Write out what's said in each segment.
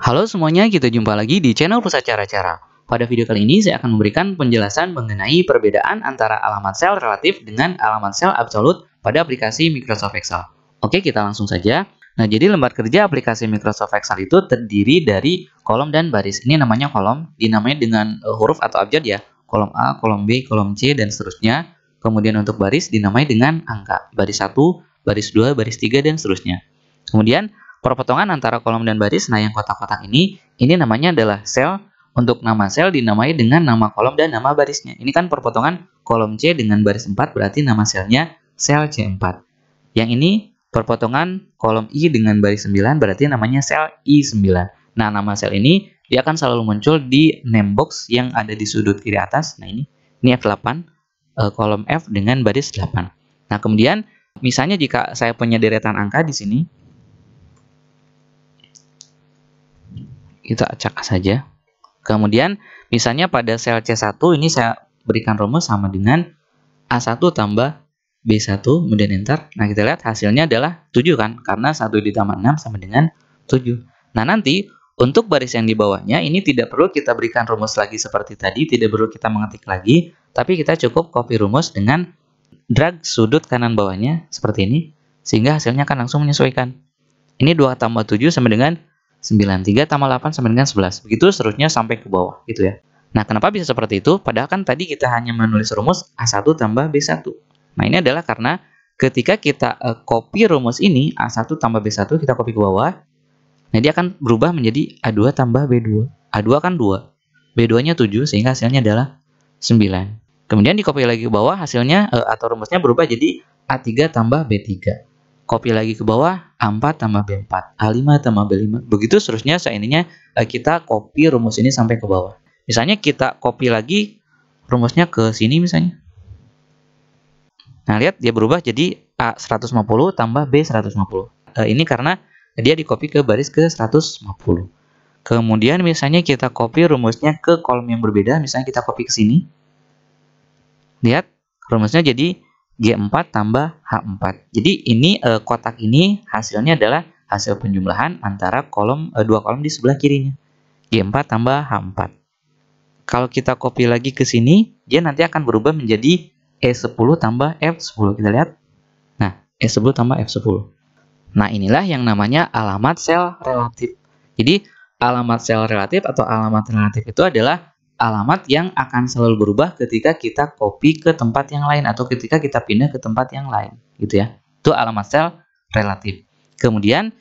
Halo semuanya, kita jumpa lagi di channel Pusat Cara-Cara. Pada video kali ini saya akan memberikan penjelasan mengenai perbedaan antara alamat sel relatif dengan alamat sel absolut pada aplikasi Microsoft Excel. Oke, kita langsung saja. Nah, jadi lembar kerja aplikasi Microsoft Excel itu terdiri dari kolom dan baris. Ini namanya kolom, dinamai dengan huruf atau abjad ya. Kolom A, kolom B, kolom C, dan seterusnya. Kemudian untuk baris dinamai dengan angka. Baris 1, baris 2, baris 3, dan seterusnya. Kemudian perpotongan antara kolom dan baris, nah yang kotak-kotak ini namanya adalah sel. Untuk nama sel dinamai dengan nama kolom dan nama barisnya. Ini kan perpotongan kolom C dengan baris 4, berarti nama selnya sel C4. Yang ini perpotongan kolom I dengan baris 9, berarti namanya sel I9. Nah, nama sel ini dia akan selalu muncul di name box yang ada di sudut kiri atas. Nah, ini F8, kolom F dengan baris 8. Nah, kemudian misalnya jika saya punya deretan angka di sini, kita acak saja. Kemudian misalnya pada sel C1 ini saya berikan rumus sama dengan A1 tambah B1, kemudian enter. Nah, kita lihat hasilnya adalah 7 kan, karena 1 ditambah 6 sama dengan 7. Nah, nanti untuk baris yang di bawahnya ini tidak perlu kita berikan rumus lagi seperti tadi, tidak perlu kita mengetik lagi, tapi kita cukup copy rumus dengan drag sudut kanan bawahnya seperti ini, sehingga hasilnya akan langsung menyesuaikan. Ini 2 tambah 7 sama dengan 9, 3 tambah 8 sama dengan 11. Begitu seterusnya sampai ke bawah, gitu ya. Nah, kenapa bisa seperti itu? Padahal kan tadi kita hanya menulis rumus A1 tambah B1. Nah, ini adalah karena ketika kita copy rumus ini, A1 tambah B1, kita copy ke bawah. Nah, dia akan berubah menjadi A2 tambah B2. A2 kan 2, B2-nya 7, sehingga hasilnya adalah 9. Kemudian di copy lagi ke bawah, hasilnya atau rumusnya berubah jadi A3 tambah B3. Copy lagi ke bawah, A4 tambah B4, A5 tambah B5. Begitu seterusnya seandainya kita copy rumus ini sampai ke bawah. Misalnya kita copy lagi rumusnya ke sini misalnya. Nah, lihat dia berubah jadi A150 tambah B150. Ini karena dia di copy ke baris ke 150. Kemudian misalnya kita copy rumusnya ke kolom yang berbeda. Misalnya kita copy ke sini. Lihat, rumusnya jadi G4 tambah H4. Jadi ini kotak ini hasilnya adalah hasil penjumlahan antara dua kolom di sebelah kirinya. G4 tambah H4. Kalau kita copy lagi ke sini, dia nanti akan berubah menjadi E10 tambah F10. Kita lihat. Nah, E10 tambah F10. Nah, inilah yang namanya alamat sel relatif. Jadi, alamat sel relatif atau alamat relatif itu adalah alamat yang akan selalu berubah ketika kita copy ke tempat yang lain atau ketika kita pindah ke tempat yang lain, gitu ya. Itu alamat sel relatif. Kemudian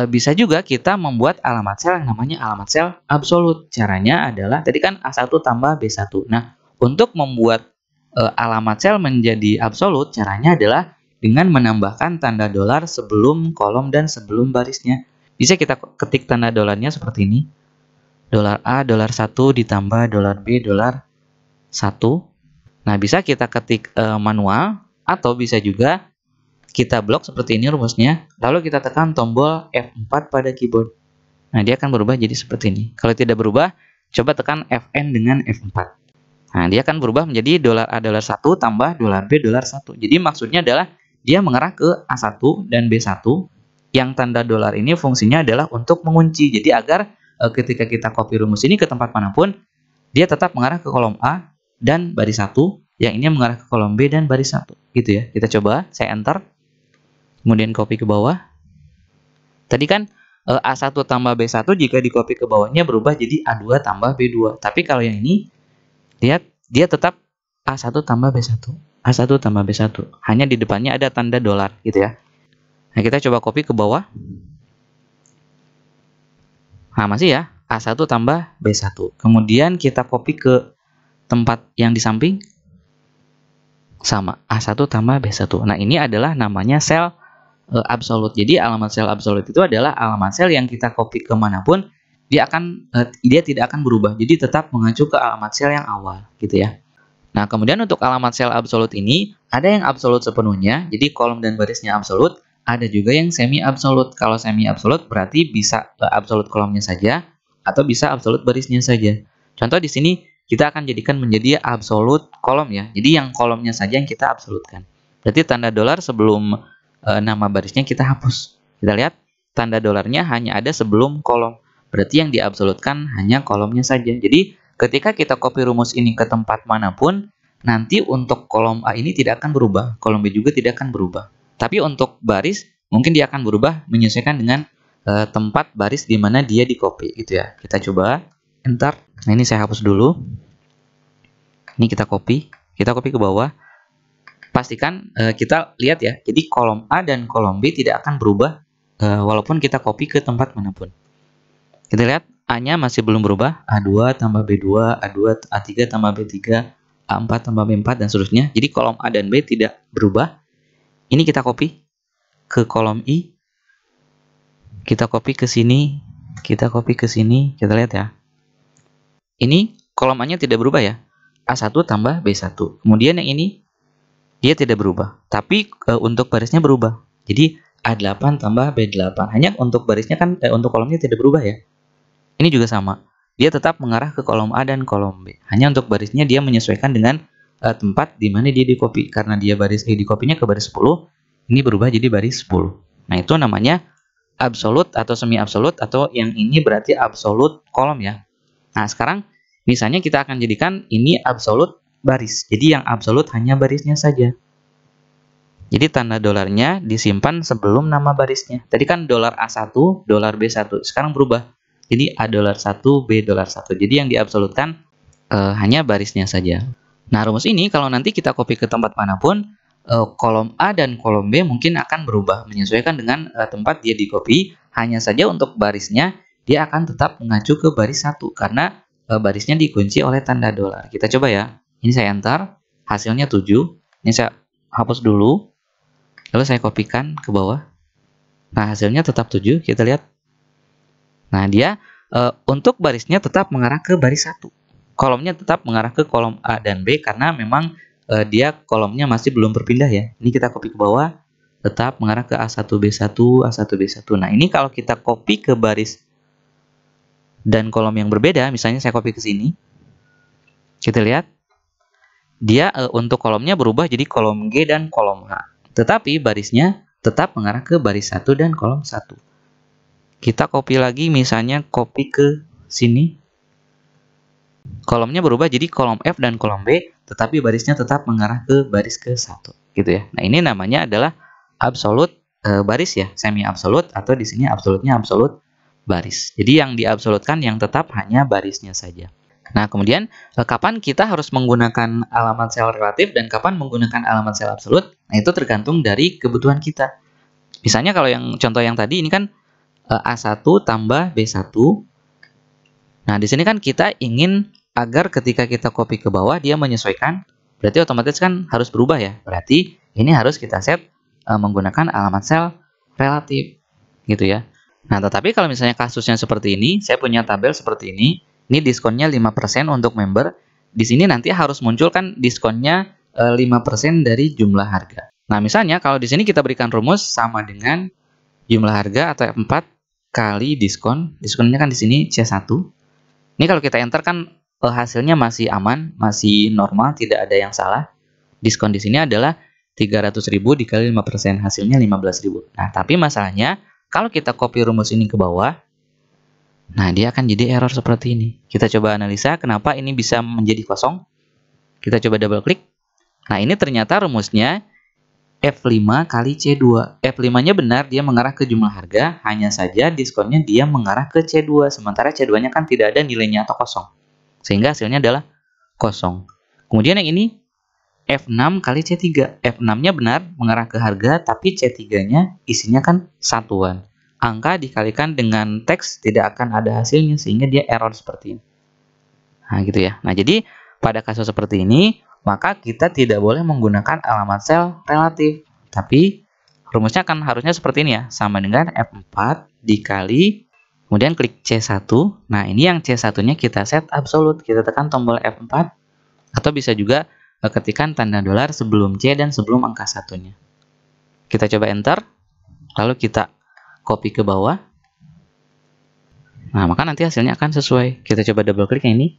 bisa juga kita membuat alamat sel yang namanya alamat sel absolut. Caranya adalah tadi kan A1 tambah B1. Nah, untuk membuat alamat sel menjadi absolut, caranya adalah dengan menambahkan tanda dolar sebelum kolom dan sebelum barisnya. Bisa kita ketik tanda dolarnya seperti ini. Dolar A, dolar 1 ditambah dolar B, dolar 1. Nah, bisa kita ketik manual atau bisa juga kita blok seperti ini rumusnya. Lalu kita tekan tombol F4 pada keyboard. Nah, dia akan berubah jadi seperti ini. Kalau tidak berubah, coba tekan Fn dengan F4. Nah, dia akan berubah menjadi dolar A, dolar 1 tambah dolar B, dolar 1. Jadi maksudnya adalah dia mengarah ke A1 dan B1. Yang tanda dolar ini fungsinya adalah untuk mengunci. Jadi agar ketika kita copy rumus ini ke tempat manapun, dia tetap mengarah ke kolom A dan baris 1, yang ini mengarah ke kolom B dan baris 1. Gitu ya. Kita coba, saya enter. Kemudian copy ke bawah. Tadi kan A1 tambah B1 jika di copy ke bawahnya berubah jadi A2 tambah B2. Tapi kalau yang ini, lihat, dia tetap A1 tambah B1. A1 tambah B1. Hanya di depannya ada tanda dolar, gitu ya. Nah, kita coba copy ke bawah. Nah, masih ya, A1 tambah B1. Kemudian kita copy ke tempat yang di samping. Sama, A1 tambah B1. Nah, ini adalah namanya sel absolut. Jadi, alamat sel absolut itu adalah alamat sel yang kita copy kemanapun, dia tidak akan berubah. Jadi, tetap mengacu ke alamat sel yang awal, gitu ya. Nah, kemudian untuk alamat sel absolut ini, ada yang absolut sepenuhnya, jadi kolom dan barisnya absolut. Ada juga yang semi absolut. Kalau semi absolut berarti bisa absolut kolomnya saja atau bisa absolut barisnya saja. Contoh di sini kita akan jadikan menjadi absolut kolom ya. Jadi yang kolomnya saja yang kita absolutkan. Berarti tanda dolar sebelum nama barisnya kita hapus. Kita lihat tanda dolarnya hanya ada sebelum kolom. berarti yang diabsolutkan hanya kolomnya saja. Jadi ketika kita copy rumus ini ke tempat manapun, nanti untuk kolom A ini tidak akan berubah, kolom B juga tidak akan berubah. Tapi untuk baris, mungkin dia akan berubah menyesuaikan dengan tempat baris di mana dia di copy gitu ya. Kita coba enter. Nah, ini saya hapus dulu. Ini kita copy ke bawah. Pastikan kita lihat ya. Jadi kolom A dan kolom B tidak akan berubah walaupun kita copy ke tempat manapun. Kita lihat A-nya masih belum berubah, A2 tambah B2, A2, A3 tambah B3, A4 tambah B4 dan seterusnya. Jadi kolom A dan B tidak berubah. Ini kita copy ke kolom I. Kita copy ke sini, kita copy ke sini, kita lihat ya. Ini kolom A-nya tidak berubah ya. A1 tambah B1. Kemudian yang ini dia tidak berubah, tapi untuk barisnya berubah. Jadi A8 tambah B8. Hanya untuk barisnya kan untuk kolomnya tidak berubah ya. Ini juga sama. Dia tetap mengarah ke kolom A dan kolom B. Hanya untuk barisnya dia menyesuaikan dengan tempat di mana dia di copy. Karena dia baris di copy-nya ke baris 10, ini berubah jadi baris 10. Nah, itu namanya absolut atau semi absolut, atau yang ini berarti absolut kolom ya. Nah, sekarang misalnya kita akan jadikan ini absolut baris. Jadi yang absolut hanya barisnya saja. Jadi tanda dolarnya disimpan sebelum nama barisnya. Tadi kan dolar A1, dolar B1. Sekarang berubah. Jadi A $1, B $1. Jadi yang diabsolutkan hanya barisnya saja. Nah, rumus ini kalau nanti kita copy ke tempat manapun, kolom A dan kolom B mungkin akan berubah menyesuaikan dengan tempat dia di copy. Hanya saja untuk barisnya dia akan tetap mengacu ke baris 1 karena barisnya dikunci oleh tanda dolar. Kita coba ya. Ini saya enter, hasilnya 7. Ini saya hapus dulu. Lalu saya kopikan ke bawah. Nah, hasilnya tetap 7. Kita lihat. Nah, dia untuk barisnya tetap mengarah ke baris 1. Kolomnya tetap mengarah ke kolom A dan B karena memang dia kolomnya masih belum berpindah ya. Ini kita copy ke bawah, tetap mengarah ke A1 B1, A1 B1. Nah, ini kalau kita copy ke baris dan kolom yang berbeda, misalnya saya copy ke sini. Kita lihat. Dia untuk kolomnya berubah jadi kolom G dan kolom H. Tetapi barisnya tetap mengarah ke baris 1 dan kolom 1. Kita copy lagi, misalnya copy ke sini. Kolomnya berubah jadi kolom F dan kolom B, tetapi barisnya tetap mengarah ke baris ke-1, gitu ya. Nah, ini namanya adalah absolut baris ya, semi absolut, atau di sini absolutnya absolut baris. Jadi yang diabsolutkan yang tetap hanya barisnya saja. Nah, kemudian kapan kita harus menggunakan alamat sel relatif dan kapan menggunakan alamat sel absolut? Nah, itu tergantung dari kebutuhan kita. Misalnya kalau yang contoh yang tadi ini kan A1 tambah B1. Nah, di sini kan kita ingin agar ketika kita copy ke bawah dia menyesuaikan, berarti otomatis kan harus berubah ya. Berarti ini harus kita set menggunakan alamat sel relatif gitu ya. Nah, tetapi kalau misalnya kasusnya seperti ini, saya punya tabel seperti ini diskonnya 5% untuk member. Di sini nanti harus muncul kan diskonnya 5% dari jumlah harga. Nah, misalnya kalau di sini kita berikan rumus sama dengan jumlah harga atau F4 kali diskon. Diskonnya kan di sini C1. Ini kalau kita enter kan hasilnya masih aman, masih normal, tidak ada yang salah. Diskon di sini adalah 300.000 dikali 5%, hasilnya 15.000. Nah, tapi masalahnya kalau kita copy rumus ini ke bawah, nah dia akan jadi error seperti ini. Kita coba analisa kenapa ini bisa menjadi kosong. Kita coba double klik. Nah, ini ternyata rumusnya F5 kali C2. F5-nya benar, dia mengarah ke jumlah harga, hanya saja diskonnya dia mengarah ke C2, sementara C2-nya kan tidak ada nilainya atau kosong. Sehingga hasilnya adalah kosong. Kemudian yang ini F6 kali C3. F6-nya benar, mengarah ke harga, tapi C3-nya isinya kan satuan. Angka dikalikan dengan teks tidak akan ada hasilnya, sehingga dia error seperti ini. Nah, gitu ya. Nah, jadi pada kasus seperti ini, maka kita tidak boleh menggunakan alamat sel relatif. Tapi rumusnya kan harusnya seperti ini ya. Sama dengan F4 dikali, kemudian klik C1. Nah, ini yang C1-nya kita set absolut. Kita tekan tombol F4. Atau bisa juga ketikkan tanda dolar sebelum C dan sebelum angka 1-nya. Kita coba enter. Lalu kita copy ke bawah. Nah, maka nanti hasilnya akan sesuai. Kita coba double klik yang ini.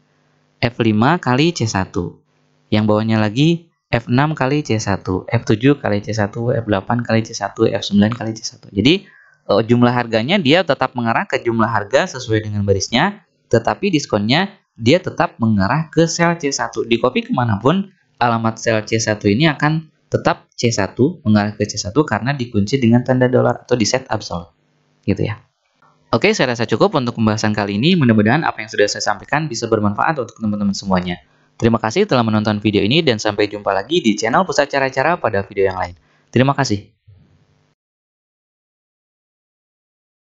F5 kali C1. Yang bawahnya lagi F6 kali C1, F7 kali C1, F8 kali C1, F9 kali C1. Jadi jumlah harganya dia tetap mengarah ke jumlah harga sesuai dengan barisnya, tetapi diskonnya dia tetap mengarah ke sel C1. Di copy kemanapun, alamat sel C1 ini akan tetap C1, mengarah ke C1 karena dikunci dengan tanda dolar atau di set absolute. Gitu ya. Oke, saya rasa cukup untuk pembahasan kali ini. Mudah-mudahan apa yang sudah saya sampaikan bisa bermanfaat untuk teman-teman semuanya. Terima kasih telah menonton video ini dan sampai jumpa lagi di channel Pusat Cara-Cara pada video yang lain. Terima kasih.